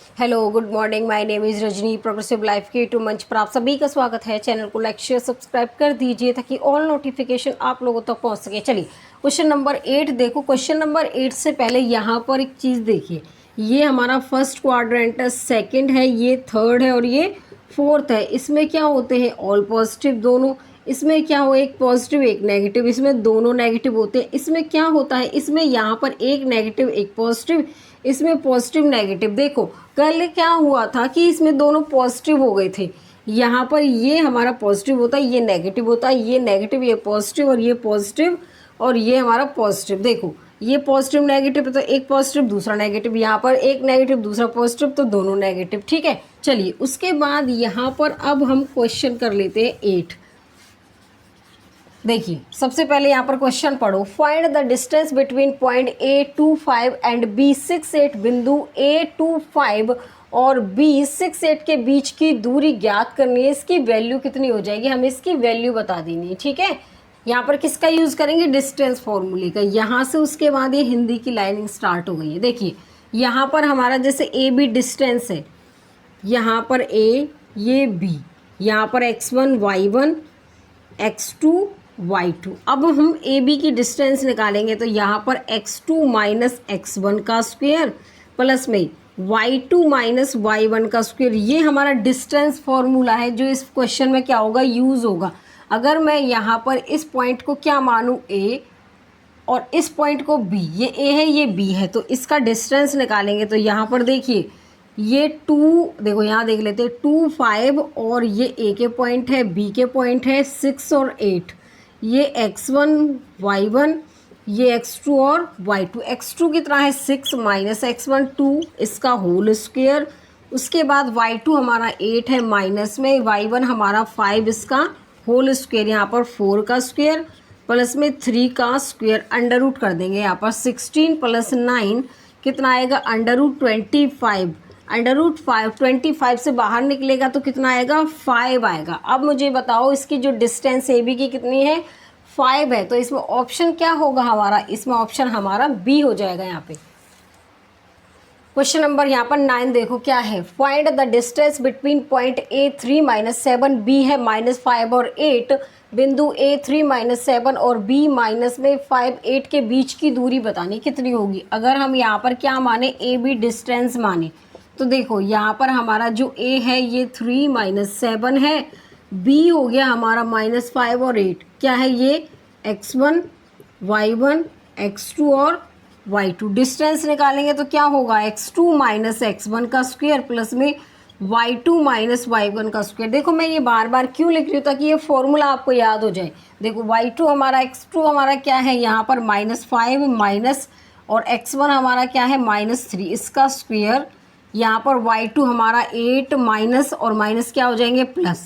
Hello good morning, my name is Rajni. Progressive life के YouTube मंच पर आप सभी का स्वागत है। चैनल को लाइक शेयर सब्सक्राइब कर दीजिए ताकि ऑल नोटिफिकेशन आप लोगों तक पहुंच सके। चलिए क्वेश्चन नंबर 8 देखो। क्वेश्चन नंबर 8 से पहले यहाँ पर एक चीज़ देखिए, ये हमारा फर्स्ट क्वाड्रेंट है, सेकेंड है, ये थर्ड है और ये फोर्थ है। इसमें क्या होते हैं? ऑल पॉजिटिव दोनों। इसमें क्या हो, एक पॉजिटिव एक नेगेटिव, इसमें दोनों नेगेटिव होते हैं। इसमें क्या होता है, इसमें यहाँ पर एक नेगेटिव एक पॉजिटिव, इसमें पॉजिटिव नेगेटिव। देखो कल क्या हुआ था कि इसमें दोनों पॉजिटिव हो गए थे। यहाँ पर ये हमारा पॉजिटिव होता है, ये नेगेटिव होता है, ये नेगेटिव ये पॉजिटिव और ये पॉजिटिव और ये हमारा पॉजिटिव। देखो ये पॉजिटिव नेगेटिव तो एक पॉजिटिव दूसरा नेगेटिव, यहाँ पर एक नेगेटिव दूसरा पॉजिटिव तो दोनों नेगेटिव। ठीक है, चलिए उसके बाद यहाँ पर अब हम क्वेश्चन कर लेते हैं 8। देखिए सबसे पहले यहाँ पर क्वेश्चन पढ़ो। Find the distance between point A25 and B68। बिंदु A25 और B68 के बीच की दूरी ज्ञात करनी है। इसकी वैल्यू कितनी हो जाएगी, हमें इसकी वैल्यू बता देनी है। ठीक है, यहाँ पर किसका यूज़ करेंगे? डिस्टेंस फॉर्मूले का। यहाँ से उसके बाद ये हिंदी की लाइनिंग स्टार्ट हो गई है। देखिए यहाँ पर हमारा जैसे AB डिस्टेंस है, यहाँ पर A, ये B, यहाँ पर x1 y1 x2 y2। अब हम ए बी की डिस्टेंस निकालेंगे तो यहाँ पर x2 माइनस x1 का स्क्वायर प्लस में y2 माइनस y1 का स्क्वायर। ये हमारा डिस्टेंस फॉर्मूला है जो इस क्वेश्चन में क्या होगा, यूज़ होगा। अगर मैं यहाँ पर इस पॉइंट को क्या मानूँ, a, और इस पॉइंट को b, ये a है ये b है, तो इसका डिस्टेंस निकालेंगे तो यहाँ पर देखिए ये 2, देखो यहाँ देख लेते हैं 2 5 और ये a के पॉइंट है, b के पॉइंट है 6 और 8, ये x1 y1, ये x2 और y2। x2 कितना है 6 माइनस x1 2, इसका होल स्क्वायर। उसके बाद y2 हमारा 8 है माइनस में y1 हमारा 5, इसका होल स्क्वायर। यहाँ पर 4 का स्क्वायर प्लस में 3 का स्क्वायर, अंडर रूट कर देंगे। यहाँ पर 16 प्लस 9 कितना आएगा, अंडर रूट 25। अंडर रूट 25 से बाहर निकलेगा तो कितना आएगा, 5 आएगा। अब मुझे बताओ इसकी जो डिस्टेंस ए बी की कितनी है, 5 है। तो इसमें ऑप्शन क्या होगा हमारा, इसमें ऑप्शन हमारा बी हो जाएगा। यहाँ पे क्वेश्चन नंबर यहाँ पर 9 देखो क्या है। Find the distance between point A3 minus 7, B है माइनस 5 और 8। बिंदु A3 माइनस 7 और B माइनस में 5 8 के बीच की दूरी बतानी कितनी होगी। अगर हम यहाँ पर क्या माने, ए बी डिस्टेंस माने, तो देखो यहाँ पर हमारा जो A है ये 3 माइनस 7 है, B हो गया हमारा माइनस 5 और 8, क्या है ये x1 y1 x2 और y2। डिस्टेंस निकालेंगे तो क्या होगा, x2 माइनस x1 का स्क्वायर प्लस में y2 माइनस y1 का स्क्वायर। देखो मैं ये बार बार क्यों लिख रही हूँ, ताकि ये फॉर्मूला आपको याद हो जाए। देखो y2 हमारा x2 हमारा क्या है यहाँ पर माइनस 5 माइनस, और x1 हमारा क्या है माइनस 3, इसका स्क्वायर। यहाँ पर y2 हमारा 8 माइनस और माइनस क्या हो जाएंगे प्लस,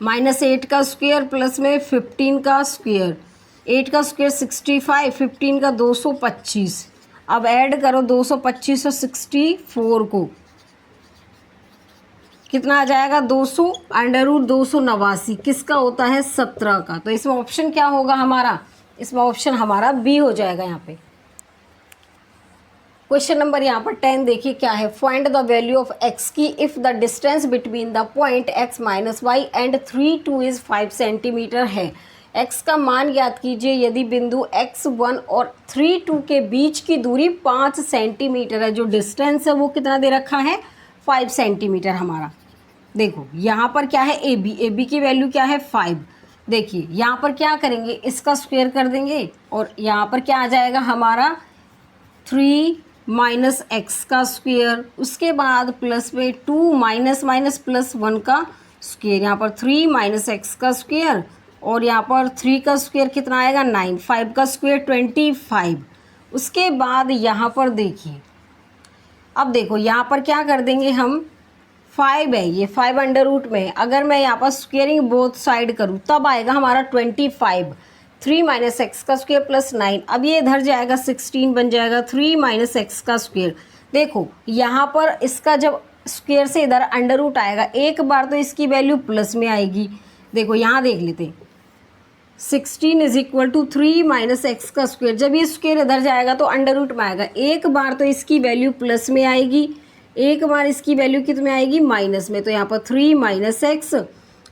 माइनस 8 का स्क्वायर प्लस में 15 का स्क्वायर। 8 का स्क्वायर 65, 15 का 225। अब ऐड करो 225 और 64 को, कितना आ जाएगा 200, अंडर रूट 289 किसका होता है 17 का। तो इसमें ऑप्शन क्या होगा हमारा, इसमें ऑप्शन हमारा बी हो जाएगा। यहाँ पे क्वेश्चन नंबर यहाँ पर 10 देखिए क्या है। Find the value of x की if the distance between the point x minus Y and 3 2 is 5 centimetre है। x का मान ज्ञात कीजिए यदि बिंदु x1 और 3 2 के बीच की दूरी 5 सेंटीमीटर है। जो डिस्टेंस है वो कितना दे रखा है, 5 सेंटीमीटर हमारा। देखो यहाँ पर क्या है ए बी की वैल्यू क्या है 5। देखिए यहाँ पर क्या करेंगे, इसका स्क्वायर कर देंगे और यहाँ पर क्या आ जाएगा हमारा 3 माइनस एक्स का स्क्वायर, उसके बाद प्लस में 2 माइनस माइनस प्लस 1 का स्क्वायर। यहाँ पर 3 माइनस एक्स का स्क्वायर और यहाँ पर 3 का स्क्वायर कितना आएगा 9, 5 का स्क्वायर 25। उसके बाद यहाँ पर देखिए, अब देखो यहाँ पर क्या कर देंगे हम, 5 है ये 5 अंडर रूट में, अगर मैं यहाँ पर स्क्वेयरिंग बोथ साइड करूँ तब आएगा हमारा 25। 3 माइनस एक्स का स्क्वायर प्लस 9, अब ये इधर जाएगा 16 बन जाएगा 3 माइनस एक्स का स्क्वायर। देखो यहाँ पर इसका जब स्क्वायर से इधर अंडर रूट आएगा एक बार तो इसकी वैल्यू प्लस में आएगी। देखो यहाँ देख लेते हैं, 16 is equal to 3 minus X का स्क्वायर। जब ये स्क्वायर इधर जाएगा तो अंडर रूट में आएगा। एक बार तो इसकी वैल्यू प्लस में आएगी, एक बार इसकी वैल्यू कितने में आएगी, माइनस में। तो यहाँ पर 3 माइनस एक्स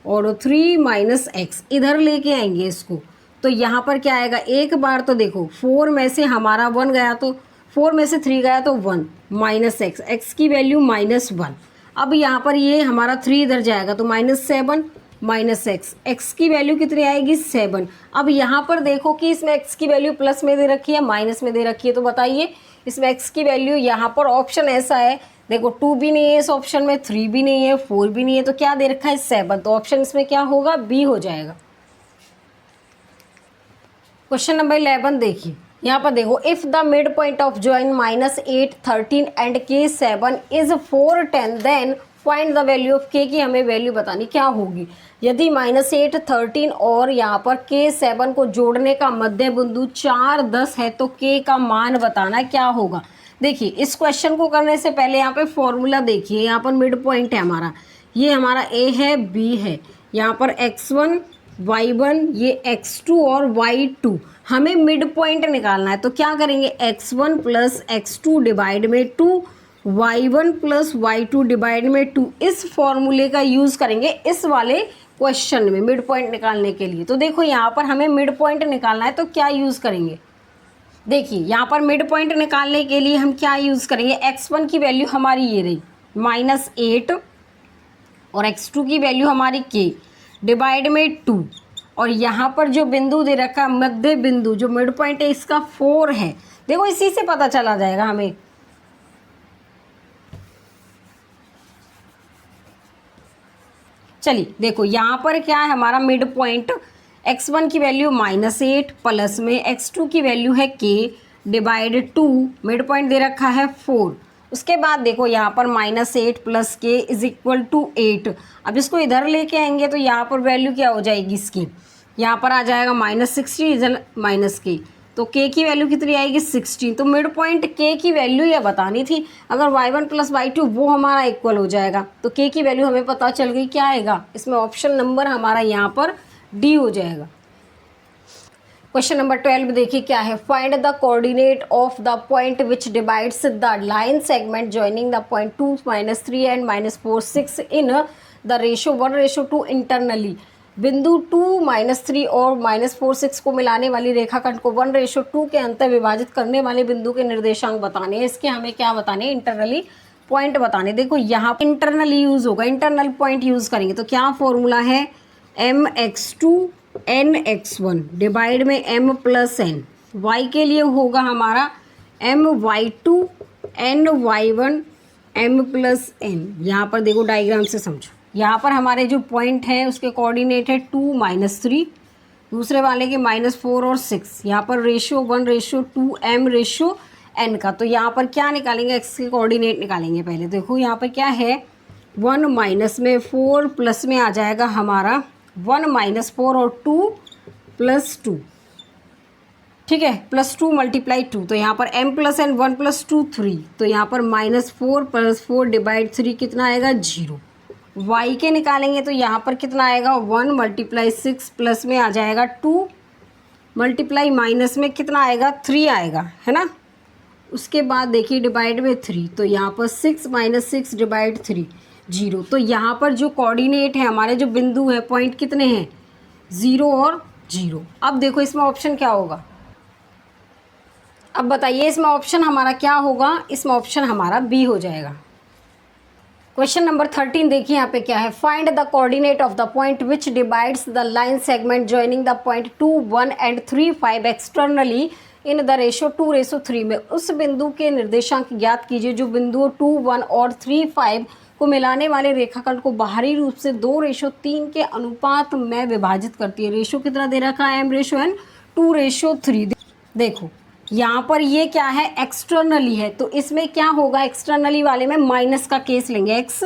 और 3 माइनस एक्स इधर लेके आएंगे इसको। तो यहाँ पर क्या आएगा, एक बार तो देखो 4 में से हमारा 1 गया तो 4 में से 3 गया तो 1 माइनस एक्स, एक्स की वैल्यू -1। अब यहाँ पर ये हमारा 3 इधर जाएगा तो -7 माइनस एक्स, एक्स की वैल्यू कितनी आएगी, 7। अब यहाँ पर देखो कि इसमें एक्स की वैल्यू प्लस में दे रखी है माइनस में दे रखी है, तो बताइए इसमें एक्स की वैल्यू, यहाँ पर ऑप्शन ऐसा है देखो 2 भी नहीं है इस ऑप्शन में, 3 भी नहीं है, 4 भी नहीं है, तो क्या दे रखा है 7। तो ऑप्शन इसमें क्या होगा, बी हो जाएगा। क्वेश्चन नंबर 11 देखिए, यहाँ पर देखो if the midpoint of join -8 13 and k 7 is 4 10 then find the value of k की हमें वैल्यू बतानी क्या होगी। यदि -8 13 और यहाँ पर k 7 को जोड़ने का मध्य बिंदु 4 10 है तो k का मान बताना क्या होगा। देखिए इस क्वेश्चन को करने से पहले यहाँ पे फॉर्मूला देखिए, यहाँ पर मिड पॉइंट है हमारा, ये हमारा a है b है, यहाँ पर x1 y1 ये x2 और y2, हमें मिड पॉइंट निकालना है। तो क्या करेंगे, x1 प्लस x2 डिवाइड में 2, y1 प्लस y2 डिवाइड में 2, इस फॉर्मूले का यूज़ करेंगे इस वाले क्वेश्चन में मिड पॉइंट निकालने के लिए। तो देखो यहाँ पर हमें मिड पॉइंट निकालना है तो क्या यूज़ करेंगे, देखिए यहाँ पर मिड पॉइंट निकालने के लिए हम क्या यूज़ करेंगे, x1 की वैल्यू हमारी ये रही -8 और x2 की वैल्यू हमारी k डिवाइड में 2, और यहाँ पर जो बिंदु दे रखा मध्य बिंदु जो मिड पॉइंट है इसका 4 है। देखो इसी से पता चला जाएगा हमें। चलिए देखो यहाँ पर क्या है हमारा मिड पॉइंट, x1 की वैल्यू -8 प्लस में x2 की वैल्यू है k डिवाइड 2, मिड पॉइंट दे रखा है 4। उसके बाद देखो यहाँ पर -8 plus k is equal to 8। अब इसको इधर लेके आएंगे तो यहाँ पर वैल्यू क्या हो जाएगी इसकी, यहाँ पर आ जाएगा -60 इधर -k, तो k की वैल्यू कितनी आएगी 16। तो मिड पॉइंट k की वैल्यू ये बतानी थी, अगर y1 प्लस y2 वो हमारा इक्वल हो जाएगा तो k की वैल्यू हमें पता चल गई, क्या आएगा इसमें ऑप्शन नंबर हमारा यहाँ पर डी हो जाएगा। क्वेश्चन नंबर 12 देखिए क्या है, find the coordinate of the point which divides the line segment joining the point 2 -3 and -4 6 in the ratio 1:2 internally. बिंदु 2 -3 और -4 6 को मिलाने वाली रेखाखंड को 1:2 के अंतर विभाजित करने वाले बिंदु के निर्देशांक बताने हैं। इसके हमें क्या बताने, इंटरनली पॉइंट बताने। देखो यहाँ इंटरनली यूज होगा, इंटरनल पॉइंट यूज करेंगे तो क्या फॉर्मूला है, mx2 nx1 डिवाइड में m प्लस n, y के लिए होगा हमारा my2 ny1 m plus n। यहाँ पर देखो डायग्राम से समझो, यहाँ पर हमारे जो पॉइंट है उसके कोऑर्डिनेट है 2 -3, दूसरे वाले के -4 और 6, यहाँ पर रेशियो 1:2 m रेशियो n का। तो यहाँ पर क्या निकालेंगे, x के कोऑर्डिनेट निकालेंगे। पहले देखो यहाँ पर क्या है, 1 माइनस में 4 प्लस में आ जाएगा हमारा 1 -4 और 2 + 2, ठीक है, +2 × 2, तो यहाँ पर m प्लस n 1 + 2 3, तो यहाँ पर -4 + 4 डिवाइड 3 कितना आएगा 0। y के निकालेंगे तो यहाँ पर कितना आएगा 1 × 6 प्लस में आ जाएगा 2 मल्टीप्लाई माइनस में कितना आएगा 3 आएगा, है ना। उसके बाद देखिए डिवाइड में 3, तो यहाँ पर 6 - 6 डिवाइड 3 0। तो यहाँ पर जो कोऑर्डिनेट है हमारे जो बिंदु है पॉइंट कितने हैं 0 और 0। अब देखो इसमें ऑप्शन क्या होगा, अब बताइए इसमें ऑप्शन हमारा क्या होगा, इसमें ऑप्शन हमारा बी हो जाएगा। क्वेश्चन नंबर 13 देखिए यहाँ पे क्या है, find the coordinate of the point which divides the line segment joining the point 2 1 and 3 5 externally in the ratio 2:3 में। उस बिंदु के निर्देशांक ज्ञात कीजिए जो बिंदुओं 2 1 और 3 5 को मिलाने वाले रेखाखंड को बाहरी रूप से 2:3 के अनुपात में विभाजित करती है। रेशो कितना दे रखा है m/n 2:3। देखो यहाँ पर ये क्या है एक्सटर्नली है, तो इसमें क्या होगा एक्सटर्नली वाले में माइनस का केस लेंगे, x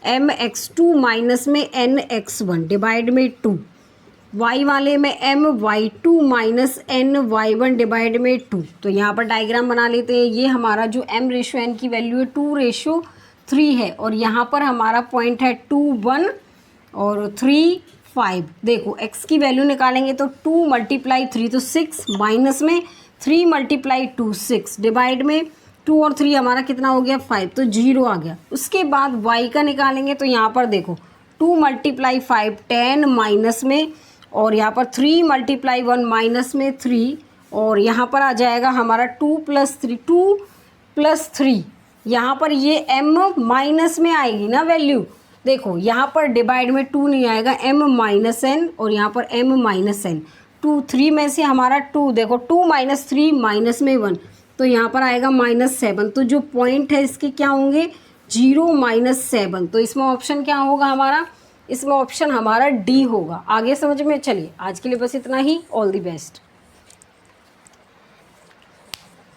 mx2 माइनस में nx1 डिवाइड में 2, y वाले में my2 माइनस ny1 डिवाइड में 2। तो यहाँ पर डायग्राम बना लेते हैं, ये हमारा जो m/n की वैल्यू है 2:3 है, और यहाँ पर हमारा पॉइंट है 2 1 और 3 5। देखो x की वैल्यू निकालेंगे तो 2 मल्टीप्लाई 3 तो 6, माइनस में 3 मल्टीप्लाई 2 6, डिवाइड में 2 और 3 हमारा कितना हो गया 5, तो 0 आ गया। उसके बाद y का निकालेंगे तो यहाँ पर देखो 2 मल्टीप्लाई 5 10, माइनस में, और यहाँ पर 3 मल्टीप्लाई 1 माइनस में 3, और यहाँ पर आ जाएगा हमारा 2 प्लस 3। यहाँ पर ये m माइनस में आएगी ना वैल्यू, देखो यहाँ पर डिवाइड में 2 नहीं आएगा, m माइनस n, और यहाँ पर m माइनस n। 2 3 में से हमारा 2, देखो 2 माइनस 3 माइनस में 1, तो यहाँ पर आएगा -7। तो जो पॉइंट है इसके क्या होंगे 0 -7। तो इसमें ऑप्शन क्या होगा हमारा, इसमें ऑप्शन हमारा डी होगा। आगे समझ में, चलिए आज के लिए बस इतना ही। All the best.